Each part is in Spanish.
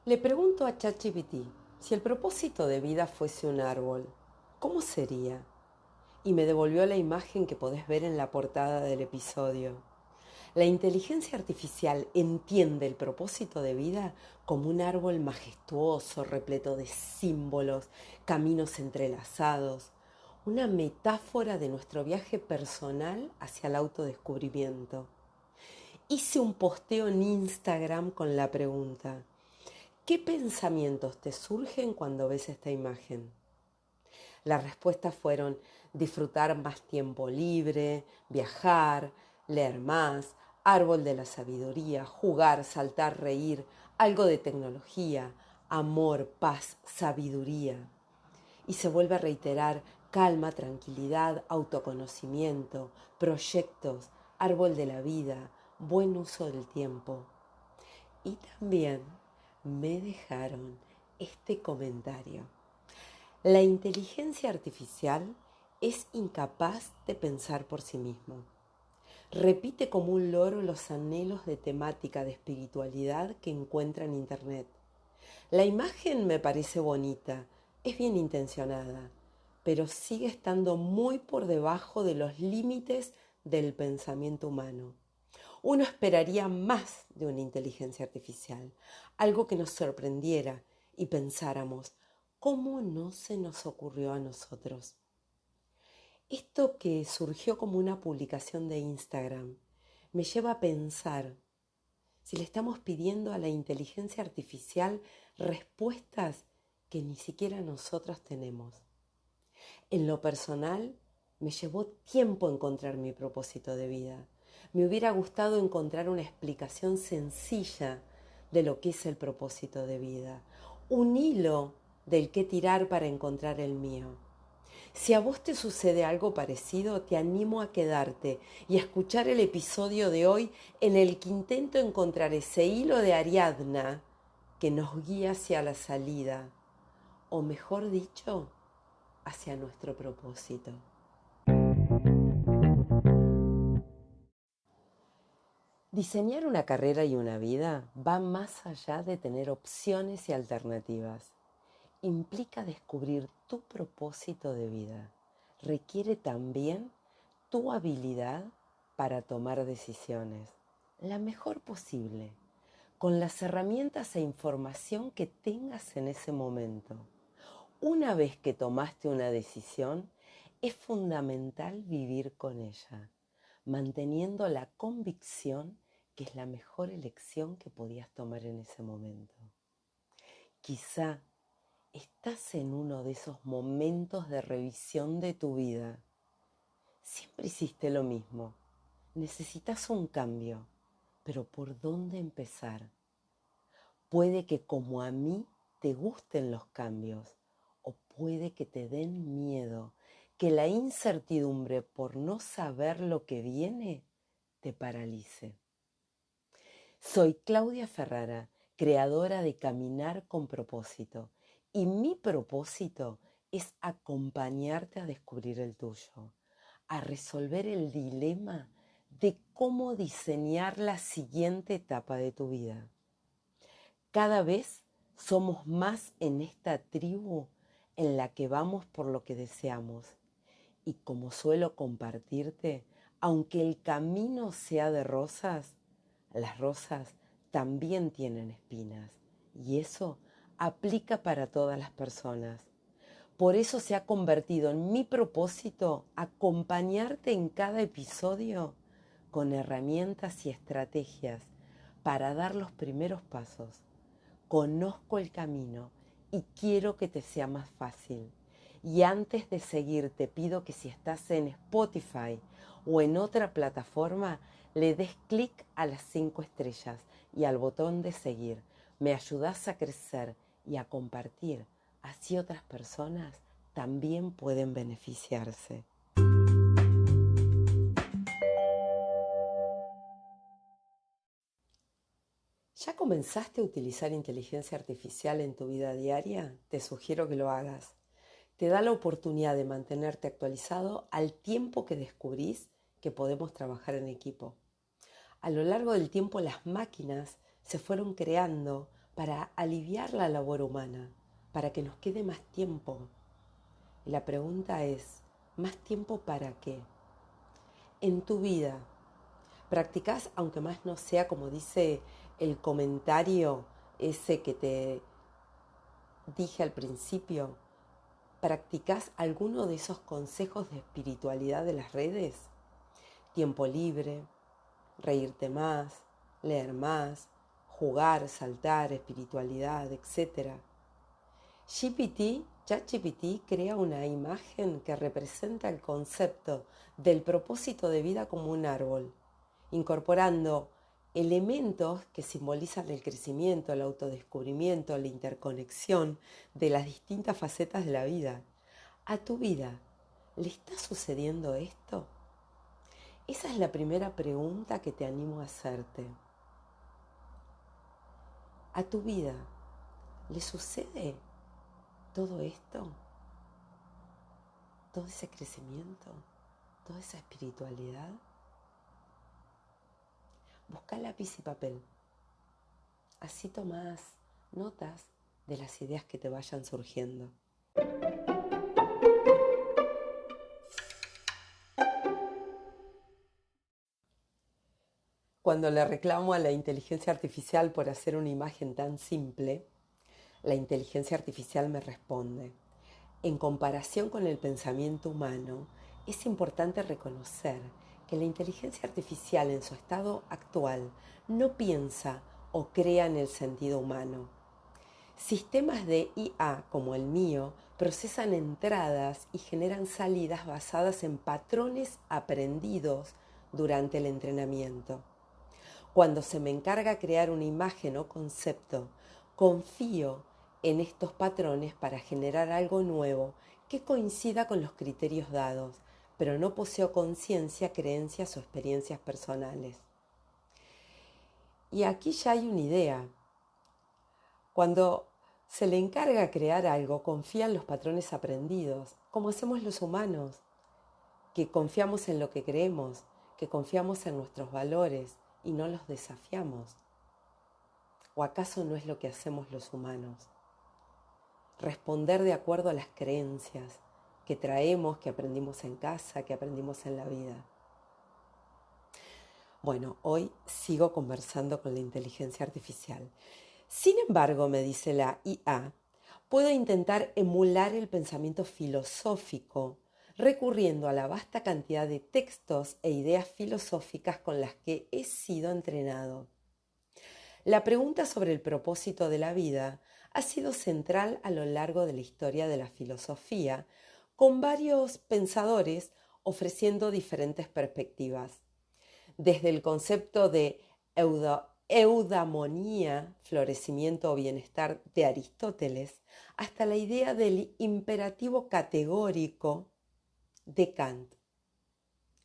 Le pregunto a ChatGPT, si el propósito de vida fuese un árbol, ¿cómo sería? Y me devolvió la imagen que podés ver en la portada del episodio. La inteligencia artificial entiende el propósito de vida como un árbol majestuoso, repleto de símbolos, caminos entrelazados, una metáfora de nuestro viaje personal hacia el autodescubrimiento. Hice un posteo en Instagram con la pregunta: ¿qué pensamientos te surgen cuando ves esta imagen? Las respuestas fueron disfrutar más tiempo libre, viajar, leer más, árbol de la sabiduría, jugar, saltar, reír, algo de tecnología, amor, paz, sabiduría. Y se vuelve a reiterar calma, tranquilidad, autoconocimiento, proyectos, árbol de la vida, buen uso del tiempo. Y también me dejaron este comentario: la inteligencia artificial es incapaz de pensar por sí mismo. Repite como un loro los anhelos de temática de espiritualidad que encuentra en Internet. La imagen me parece bonita, es bien intencionada, pero sigue estando muy por debajo de los límites del pensamiento humano. Uno esperaría más de una inteligencia artificial, algo que nos sorprendiera y pensáramos: ¿cómo no se nos ocurrió a nosotros? Esto que surgió como una publicación de Instagram me lleva a pensar si le estamos pidiendo a la inteligencia artificial respuestas que ni siquiera nosotros tenemos. En lo personal, me llevó tiempo encontrar mi propósito de vida. Me hubiera gustado encontrar una explicación sencilla de lo que es el propósito de vida, un hilo del que tirar para encontrar el mío. Si a vos te sucede algo parecido, te animo a quedarte y a escuchar el episodio de hoy en el que intento encontrar ese hilo de Ariadna que nos guía hacia la salida, o mejor dicho, hacia nuestro propósito. Diseñar una carrera y una vida va más allá de tener opciones y alternativas. Implica descubrir tu propósito de vida. Requiere también tu habilidad para tomar decisiones, la mejor posible, con las herramientas e información que tengas en ese momento. Una vez que tomaste una decisión, es fundamental vivir con ella, manteniendo la convicción que es la mejor elección que podías tomar en ese momento. Quizá estás en uno de esos momentos de revisión de tu vida. Siempre hiciste lo mismo. Necesitas un cambio, pero ¿por dónde empezar? Puede que, como a mí, te gusten los cambios, o puede que te den miedo, que la incertidumbre por no saber lo que viene te paralice. Soy Claudia Ferrara, creadora de Caminar con Propósito, y mi propósito es acompañarte a descubrir el tuyo, a resolver el dilema de cómo diseñar la siguiente etapa de tu vida. Cada vez somos más en esta tribu en la que vamos por lo que deseamos. Y como suelo compartirte, aunque el camino sea de rosas, las rosas también tienen espinas. Y eso aplica para todas las personas. Por eso se ha convertido en mi propósito acompañarte en cada episodio con herramientas y estrategias para dar los primeros pasos. Conozco el camino y quiero que te sea más fácil. Y antes de seguir, te pido que si estás en Spotify o en otra plataforma, le des clic a las 5 estrellas y al botón de seguir. Me ayudas a crecer y a compartir. Así otras personas también pueden beneficiarse. ¿Ya comenzaste a utilizar inteligencia artificial en tu vida diaria? Te sugiero que lo hagas. Te da la oportunidad de mantenerte actualizado al tiempo que descubrís que podemos trabajar en equipo. A lo largo del tiempo las máquinas se fueron creando para aliviar la labor humana, para que nos quede más tiempo. Y la pregunta es, ¿más tiempo para qué? En tu vida, ¿practicás, aunque más no sea como dice el comentario ese que te dije al principio? ¿Practicás alguno de esos consejos de espiritualidad de las redes? Tiempo libre, reírte más, leer más, jugar, saltar, espiritualidad, etc. ChatGPT crea una imagen que representa el concepto del propósito de vida como un árbol, incorporando elementos que simbolizan el crecimiento, el autodescubrimiento, la interconexión de las distintas facetas de la vida. ¿A tu vida le está sucediendo esto? Esa es la primera pregunta que te animo a hacerte. ¿A tu vida le sucede todo esto? ¿Todo ese crecimiento? ¿Toda esa espiritualidad? Busca lápiz y papel. Así tomás notas de las ideas que te vayan surgiendo. Cuando le reclamo a la inteligencia artificial por hacer una imagen tan simple, la inteligencia artificial me responde: en comparación con el pensamiento humano, es importante reconocer que la inteligencia artificial en su estado actual no piensa o crea en el sentido humano. Sistemas de IA como el mío procesan entradas y generan salidas basadas en patrones aprendidos durante el entrenamiento. Cuando se me encarga crear una imagen o concepto, confío en estos patrones para generar algo nuevo que coincida con los criterios dados, pero no poseo conciencia, creencias o experiencias personales. Y aquí ya hay una idea. Cuando se le encarga crear algo, confía en los patrones aprendidos, como hacemos los humanos, que confiamos en lo que creemos, que confiamos en nuestros valores y no los desafiamos. ¿O acaso no es lo que hacemos los humanos? Responder de acuerdo a las creencias que traemos, que aprendimos en casa, que aprendimos en la vida. Bueno, hoy sigo conversando con la inteligencia artificial. Sin embargo, me dice la IA, puedo intentar emular el pensamiento filosófico recurriendo a la vasta cantidad de textos e ideas filosóficas con las que he sido entrenado. La pregunta sobre el propósito de la vida ha sido central a lo largo de la historia de la filosofía, con varios pensadores ofreciendo diferentes perspectivas. Desde el concepto de eudamonía, florecimiento o bienestar de Aristóteles, hasta la idea del imperativo categórico de Kant,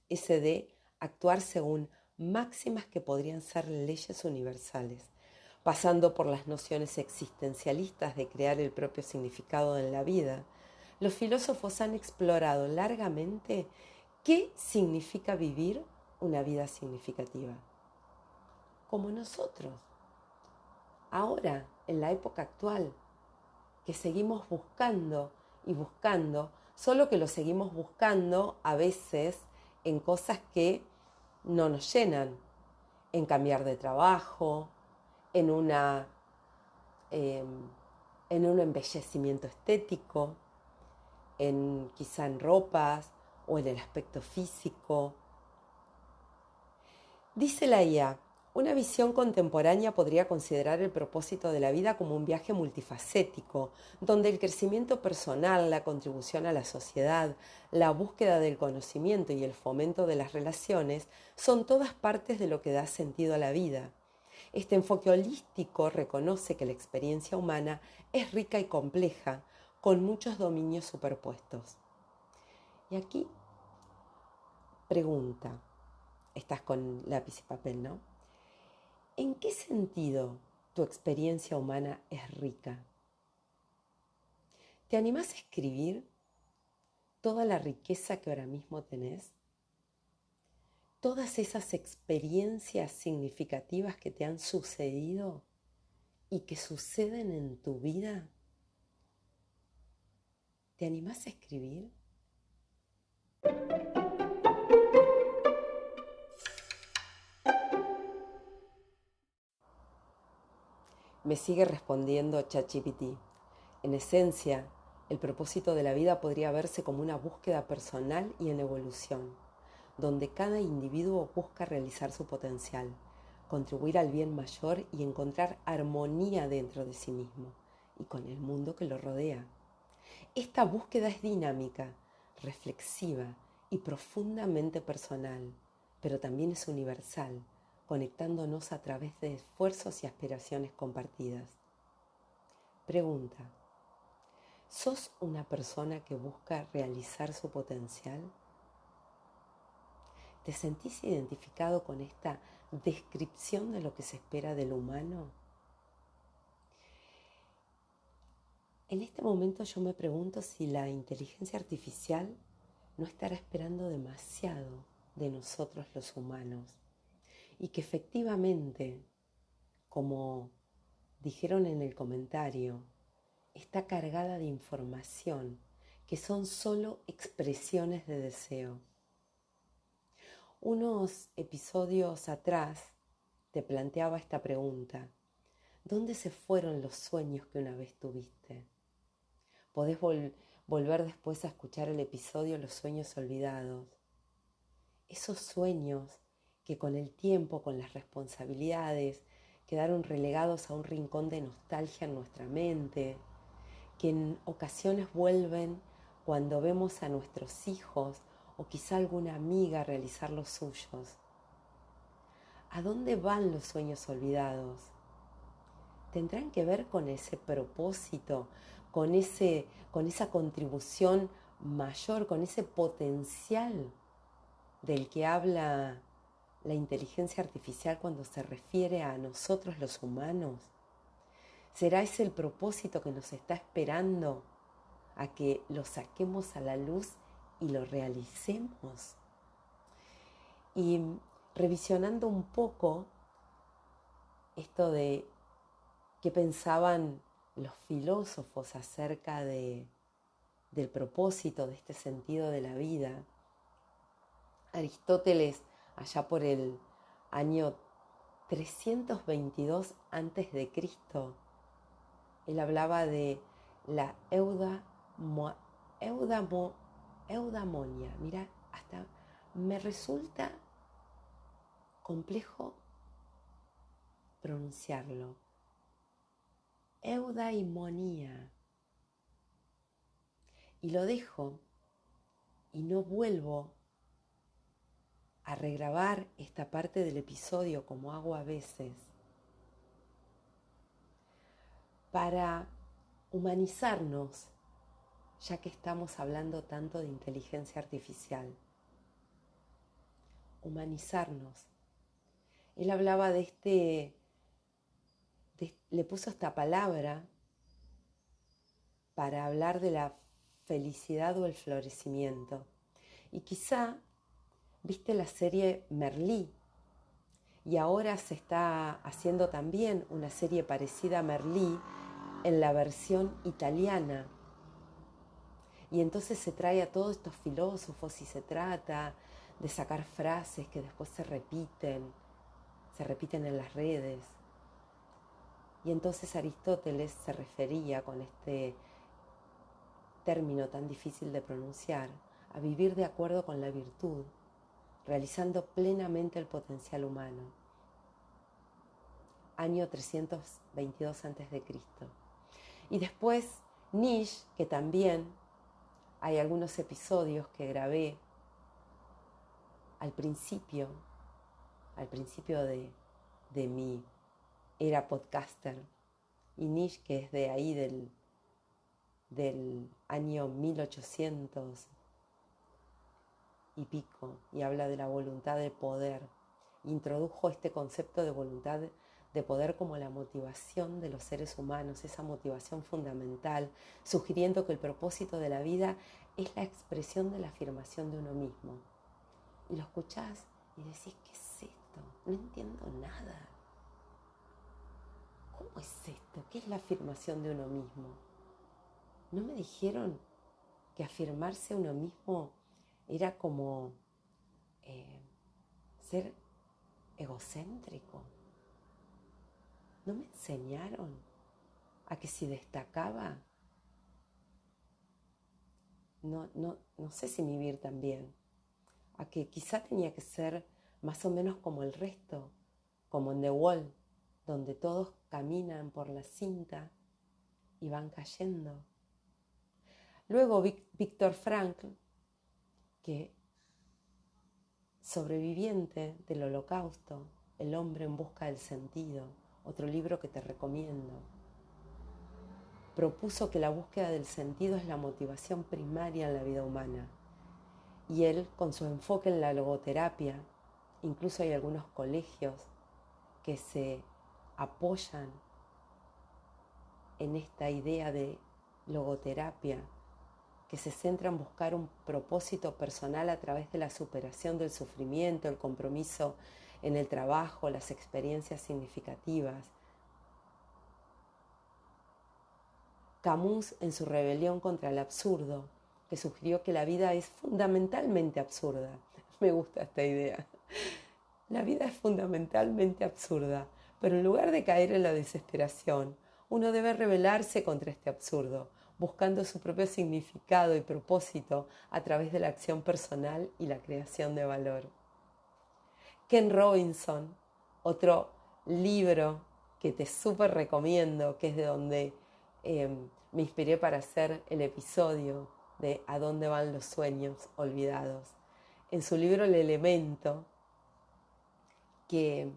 ese de actuar según máximas que podrían ser leyes universales, pasando por las nociones existencialistas de crear el propio significado en la vida. Los filósofos han explorado largamente qué significa vivir una vida significativa. Como nosotros, ahora, en la época actual, que seguimos buscando y buscando, solo que lo seguimos buscando a veces en cosas que no nos llenan, en cambiar de trabajo, en eh, en un embellecimiento estético, quizá en ropas o en el aspecto físico. Dice la IA, una visión contemporánea podría considerar el propósito de la vida como un viaje multifacético, donde el crecimiento personal, la contribución a la sociedad, la búsqueda del conocimiento y el fomento de las relaciones son todas partes de lo que da sentido a la vida. Este enfoque holístico reconoce que la experiencia humana es rica y compleja, con muchos dominios superpuestos. Y aquí, pregunta, estás con lápiz y papel, ¿no? ¿En qué sentido tu experiencia humana es rica? ¿Te animás a escribir toda la riqueza que ahora mismo tenés? Todas esas experiencias significativas que te han sucedido y que suceden en tu vida? ¿Te animás a escribir? Me sigue respondiendo ChatGPT. En esencia, el propósito de la vida podría verse como una búsqueda personal y en evolución, donde cada individuo busca realizar su potencial, contribuir al bien mayor y encontrar armonía dentro de sí mismo y con el mundo que lo rodea. Esta búsqueda es dinámica, reflexiva y profundamente personal, pero también es universal, conectándonos a través de esfuerzos y aspiraciones compartidas. Pregunta: ¿sos una persona que busca realizar su potencial? ¿Te sentís identificado con esta descripción de lo que se espera del humano? En este momento yo me pregunto si la inteligencia artificial no estará esperando demasiado de nosotros los humanos y que efectivamente, como dijeron en el comentario, está cargada de información que son solo expresiones de deseo. Unos episodios atrás te planteaba esta pregunta: ¿dónde se fueron los sueños que una vez tuviste? Podés volver después a escuchar el episodio Los sueños olvidados. Esos sueños que con el tiempo, con las responsabilidades, quedaron relegados a un rincón de nostalgia en nuestra mente, que en ocasiones vuelven cuando vemos a nuestros hijos o quizá alguna amiga realizar los suyos. ¿A dónde van los sueños olvidados? ¿Tendrán que ver con ese propósito, con esa contribución mayor, con ese potencial del que habla la inteligencia artificial cuando se refiere a nosotros los humanos? ¿Será ese el propósito que nos está esperando a que lo saquemos a la luz y lo realicemos? Y revisionando un poco esto de qué pensaban los filósofos acerca del propósito, de este sentido de la vida, Aristóteles, allá por el año 322 a.C., él hablaba de la eudaimonia. Mira, hasta me resulta complejo pronunciarlo. Eudaimonía. Y lo dejo y no vuelvo a regrabar esta parte del episodio como hago a veces, para humanizarnos, ya que estamos hablando tanto de inteligencia artificial. Humanizarnos. Él hablaba le puso esta palabra para hablar de la felicidad o el florecimiento. Y quizá viste la serie Merlí, y ahora se está haciendo también una serie parecida a Merlí en la versión italiana. Y entonces se trae a todos estos filósofos y se trata de sacar frases que después se repiten en las redes. Y entonces Aristóteles se refería, con este término tan difícil de pronunciar, a vivir de acuerdo con la virtud, realizando plenamente el potencial humano. Año 322 a.C. Y después Nietzsche, que también hay algunos episodios que grabé al principio de mi era podcaster, y Nietzsche, que es de ahí del año 1800 y pico, y habla de la voluntad de poder. Introdujo este concepto de voluntad de poder como la motivación de los seres humanos, esa motivación fundamental, sugiriendo que el propósito de la vida es la expresión de la afirmación de uno mismo. Y lo escuchás y decís: ¿qué es esto? No entiendo nada. ¿cómo es esto? ¿Qué es la afirmación de uno mismo? ¿No me dijeron que afirmarse a uno mismo era como ser egocéntrico? ¿No me enseñaron a que si destacaba, no sé si vivir tan bien? A que quizá tenía que ser más o menos como el resto, como en The Wall, donde todos caminan por la cinta y van cayendo. Luego Viktor Frankl, que sobreviviente del Holocausto, El hombre en busca del sentido, otro libro que te recomiendo, propuso que la búsqueda del sentido es la motivación primaria en la vida humana. Y él, con su enfoque en la logoterapia, incluso hay algunos colegios que se apoyan en esta idea de logoterapia, que se centra en buscar un propósito personal a través de la superación del sufrimiento, el compromiso en el trabajo, las experiencias significativas. Camus, en su rebelión contra el absurdo, que sugirió que la vida es fundamentalmente absurda. Me gusta esta idea. La vida es fundamentalmente absurda, pero en lugar de caer en la desesperación, uno debe rebelarse contra este absurdo, buscando su propio significado y propósito a través de la acción personal y la creación de valor. Ken Robinson, otro libro que te súper recomiendo, que es de donde me inspiré para hacer el episodio de ¿A dónde van los sueños olvidados? En su libro El Elemento, que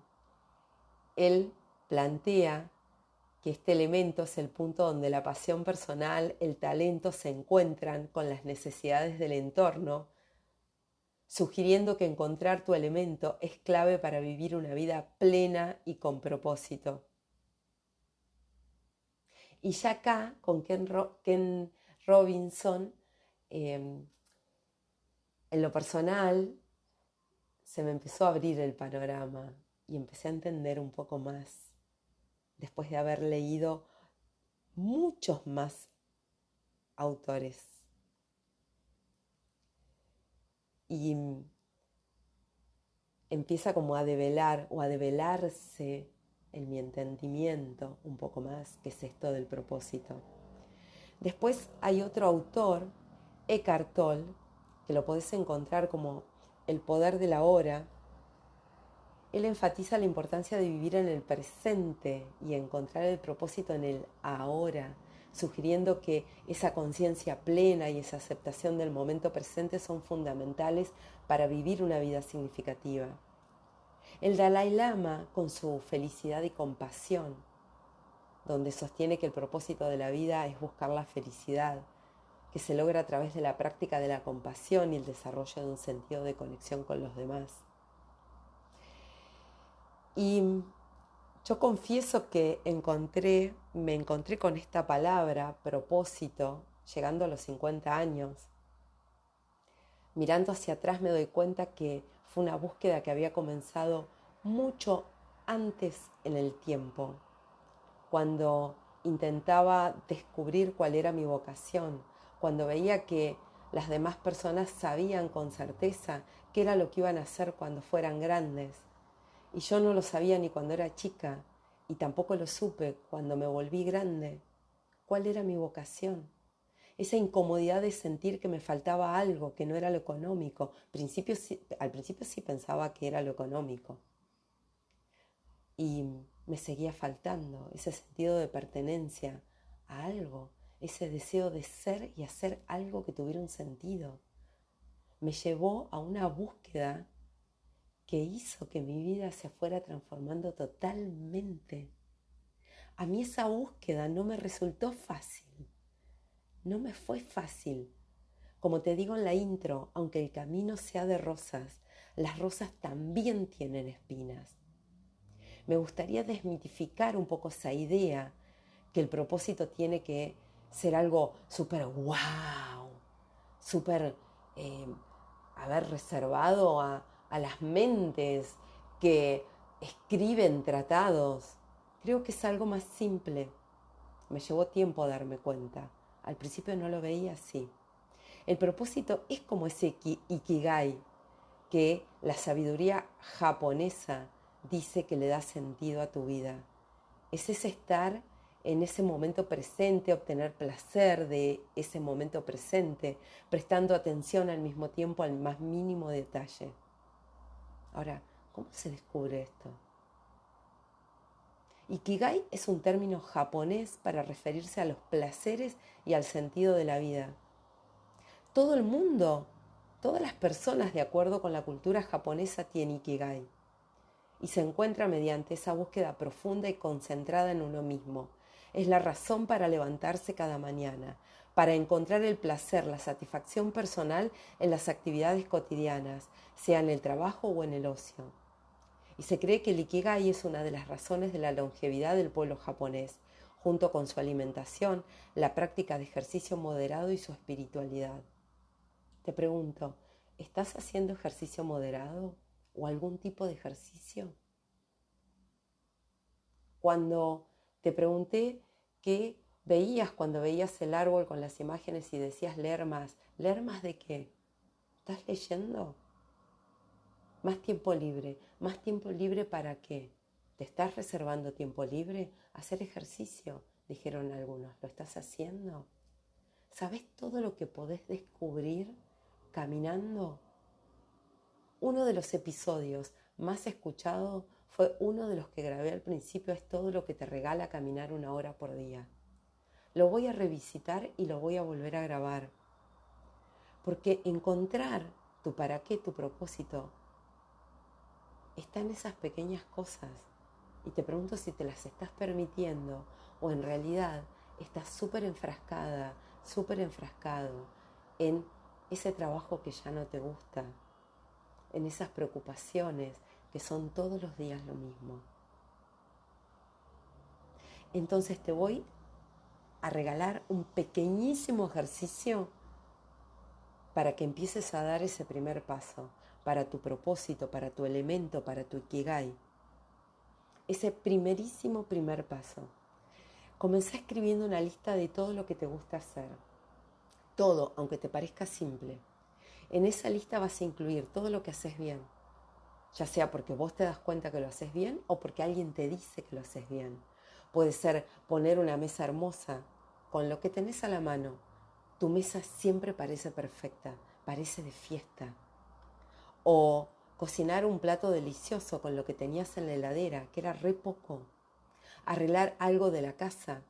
él plantea que este elemento es el punto donde la pasión personal, el talento se encuentran con las necesidades del entorno, sugiriendo que encontrar tu elemento es clave para vivir una vida plena y con propósito. Y ya acá, con Ken Robinson, en lo personal, se me empezó a abrir el panorama y empecé a entender un poco más, después de haber leído muchos más autores. Y empieza como a develar o a develarse en mi entendimiento un poco más qué es esto del propósito. Después hay otro autor, Eckhart Tolle, que lo podés encontrar como El poder de la hora. Él enfatiza la importancia de vivir en el presente y encontrar el propósito en el ahora, sugiriendo que esa conciencia plena y esa aceptación del momento presente son fundamentales para vivir una vida significativa. El Dalai Lama, con su felicidad y compasión, donde sostiene que el propósito de la vida es buscar la felicidad, que se logra a través de la práctica de la compasión y el desarrollo de un sentido de conexión con los demás. Y yo confieso que me encontré con esta palabra, propósito, llegando a los 50 años. Mirando hacia atrás me doy cuenta que fue una búsqueda que había comenzado mucho antes en el tiempo, cuando intentaba descubrir cuál era mi vocación, cuando veía que las demás personas sabían con certeza qué era lo que iban a hacer cuando fueran grandes. Y yo no lo sabía ni cuando era chica, y tampoco lo supe cuando me volví grande. ¿Cuál era mi vocación? Esa incomodidad de sentir que me faltaba algo, que no era lo económico. Al principio sí pensaba que era lo económico. Y me seguía faltando ese sentido de pertenencia a algo, ese deseo de ser y hacer algo que tuviera un sentido. Me llevó a una búsqueda que hizo que mi vida se fuera transformando totalmente. A mí esa búsqueda no me resultó fácil, no me fue fácil. Como te digo en la intro, aunque el camino sea de rosas, las rosas también tienen espinas. Me gustaría desmitificar un poco esa idea que el propósito tiene que ser algo súper wow, súper reservado a las mentes que escriben tratados. Creo que es algo más simple. Me llevó tiempo darme cuenta. Al principio no lo veía así. El propósito es como ese ikigai que la sabiduría japonesa dice que le da sentido a tu vida. Es ese estar en ese momento presente, obtener placer de ese momento presente, prestando atención al mismo tiempo al más mínimo detalle. Ahora, ¿cómo se descubre esto? Ikigai es un término japonés para referirse a los placeres y al sentido de la vida. Todo el mundo, todas las personas de acuerdo con la cultura japonesa tienen Ikigai y se encuentra mediante esa búsqueda profunda y concentrada en uno mismo. Es la razón para levantarse cada mañana, para encontrar el placer, la satisfacción personal en las actividades cotidianas, sea en el trabajo o en el ocio. Y se cree que el Ikigai es una de las razones de la longevidad del pueblo japonés, junto con su alimentación, la práctica de ejercicio moderado y su espiritualidad. Te pregunto, ¿estás haciendo ejercicio moderado o algún tipo de ejercicio? Cuando te pregunté qué veías cuando veías el árbol con las imágenes y decías ¿leer más de qué? ¿Estás leyendo? ¿Más tiempo libre para qué? ¿Te estás reservando tiempo libre? Hacer ejercicio, dijeron algunos, ¿lo estás haciendo? ¿Sabes todo lo que podés descubrir caminando? Uno de los episodios más escuchados fue uno de los que grabé al principio, es todo lo que te regala caminar 1 hora por día. Lo voy a revisitar y lo voy a volver a grabar. Porque encontrar tu para qué, tu propósito, está en esas pequeñas cosas. Y te pregunto si te las estás permitiendo o en realidad estás súper enfrascada, súper enfrascado en ese trabajo que ya no te gusta, en esas preocupaciones que son todos los días lo mismo. Entonces te voy a regalar un pequeñísimo ejercicio para que empieces a dar ese primer paso, para tu propósito, para tu elemento, para tu ikigai. Ese primerísimo primer paso. Comenzá escribiendo una lista de todo lo que te gusta hacer. Todo, aunque te parezca simple. En esa lista vas a incluir todo lo que haces bien, ya sea porque vos te das cuenta que lo haces bien o porque alguien te dice que lo haces bien. Puede ser poner una mesa hermosa con lo que tenés a la mano. Tu mesa siempre parece perfecta, parece de fiesta. O cocinar un plato delicioso con lo que tenías en la heladera, que era re poco. Arreglar algo de la casa.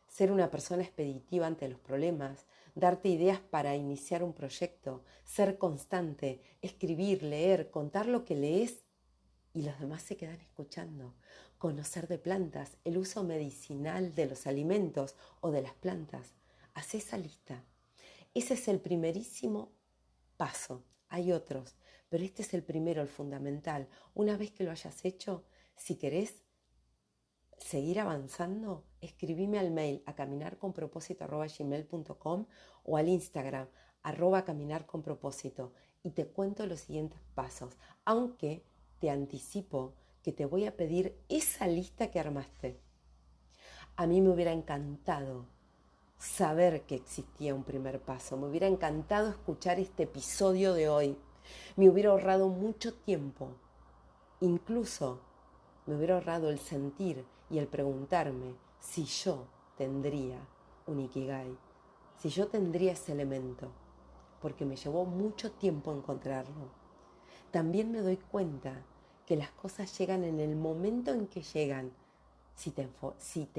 Ser una persona expeditiva ante los problemas, darte ideas para iniciar un proyecto, ser constante, escribir, leer, contar lo que lees y los demás se quedan escuchando. Conocer de plantas, el uso medicinal de los alimentos o de las plantas. Haz esa lista. Ese es el primerísimo paso. Hay otros, pero este es el primero, el fundamental. Una vez que lo hayas hecho, si querés seguir avanzando, escribime al mail a caminarconpropósito@gmail.com o al Instagram @caminarconpropósito y te cuento los siguientes pasos, aunque te anticipo que te voy a pedir esa lista que armaste. A mí me hubiera encantado saber que existía un primer paso, me hubiera encantado escuchar este episodio de hoy, me hubiera ahorrado mucho tiempo, incluso me hubiera ahorrado el sentir y el preguntarme si yo tendría un ikigai, si yo tendría ese elemento, porque me llevó mucho tiempo encontrarlo. También me doy cuenta que las cosas llegan en el momento en que llegan, si te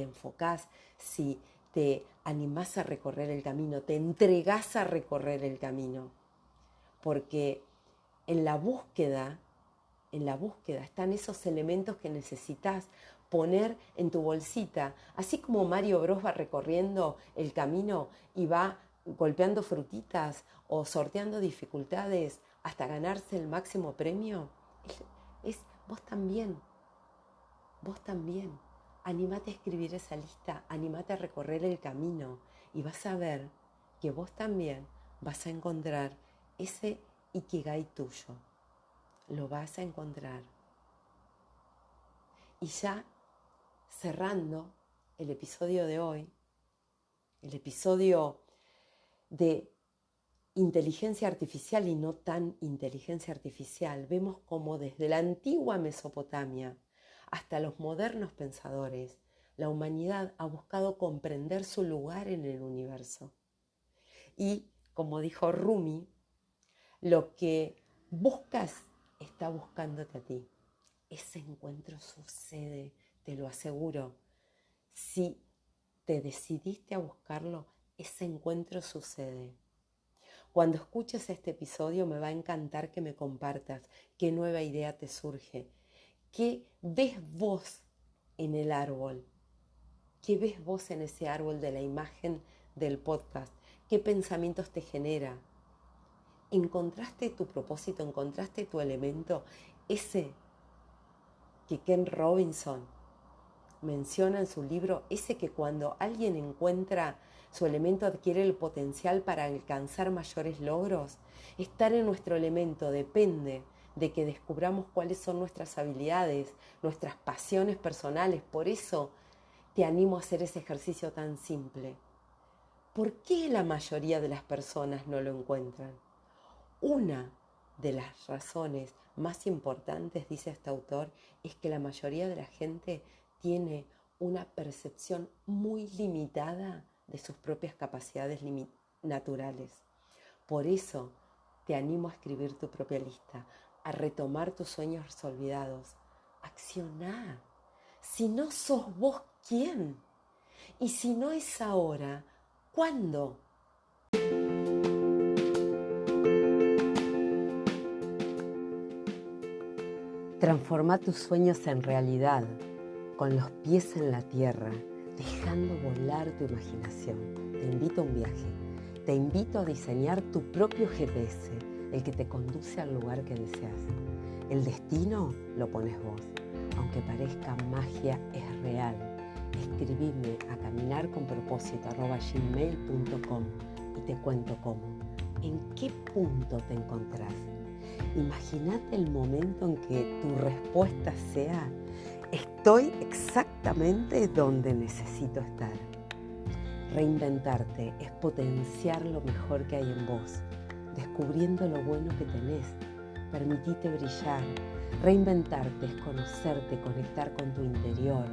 enfocás, si te animás a recorrer el camino, te entregás a recorrer el camino, porque en la búsqueda están esos elementos que necesitas poner en tu bolsita. Así como Mario Bros va recorriendo el camino y va golpeando frutitas o sorteando dificultades hasta ganarse el máximo premio, es vos también. Vos también. Anímate a escribir esa lista, anímate a recorrer el camino y vas a ver que vos también vas a encontrar ese ikigai tuyo. Lo vas a encontrar. Y ya cerrando el episodio de hoy, el episodio de inteligencia artificial y no tan inteligencia artificial, vemos cómo desde la antigua Mesopotamia hasta los modernos pensadores, la humanidad ha buscado comprender su lugar en el universo. Y, como dijo Rumi, lo que buscas está buscándote a ti. Ese encuentro sucede, te lo aseguro. Si te decidiste a buscarlo, ese encuentro sucede. Cuando escuches este episodio me va a encantar que me compartas qué nueva idea te surge, qué ves vos en el árbol, qué ves vos en ese árbol de la imagen del podcast, qué pensamientos te genera. ¿Encontraste tu propósito? ¿Encontraste tu elemento? Ese que Ken Robinson menciona en su libro, ese que cuando alguien encuentra su elemento adquiere el potencial para alcanzar mayores logros. Estar en nuestro elemento depende de que descubramos cuáles son nuestras habilidades, nuestras pasiones personales. Por eso te animo a hacer ese ejercicio tan simple. ¿Por qué la mayoría de las personas no lo encuentran? Una de las razones más importantes, dice este autor, es que la mayoría de la gente tiene una percepción muy limitada de sus propias capacidades naturales. Por eso te animo a escribir tu propia lista, a retomar tus sueños olvidados. Accioná. Si no sos vos, ¿quién? Y si no es ahora, ¿cuándo? Transforma tus sueños en realidad, con los pies en la tierra, dejando volar tu imaginación. Te invito a un viaje, te invito a diseñar tu propio GPS, el que te conduce al lugar que deseas. El destino lo pones vos, aunque parezca magia, es real. Escribime a caminarconpropósito@gmail.com y te cuento cómo, en qué punto te encontrás. Imagínate el momento en que tu respuesta sea: estoy exactamente donde necesito estar. Reinventarte es potenciar lo mejor que hay en vos, descubriendo lo bueno que tenés. Permitite brillar. Reinventarte es conocerte, conectar con tu interior.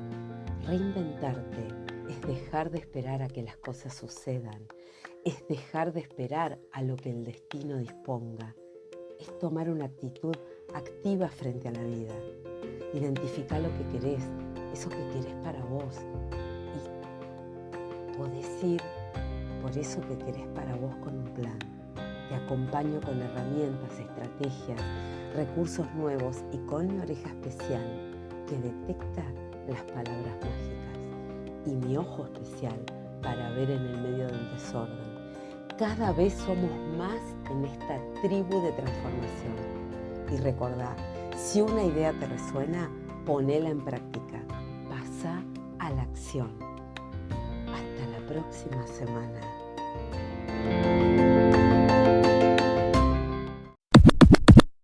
Reinventarte es dejar de esperar a que las cosas sucedan. Es dejar de esperar a lo que el destino disponga. Es tomar una actitud activa frente a la vida. Identifica lo que querés, eso que querés para vos. Y podés ir por eso que querés para vos con un plan. Te acompaño con herramientas, estrategias, recursos nuevos y con mi oreja especial que detecta las palabras mágicas y mi ojo especial para ver en el medio del desorden. Cada vez somos más en esta tribu de transformación. Y recordá, si una idea te resuena, ponela en práctica. Pasa a la acción. Hasta la próxima semana.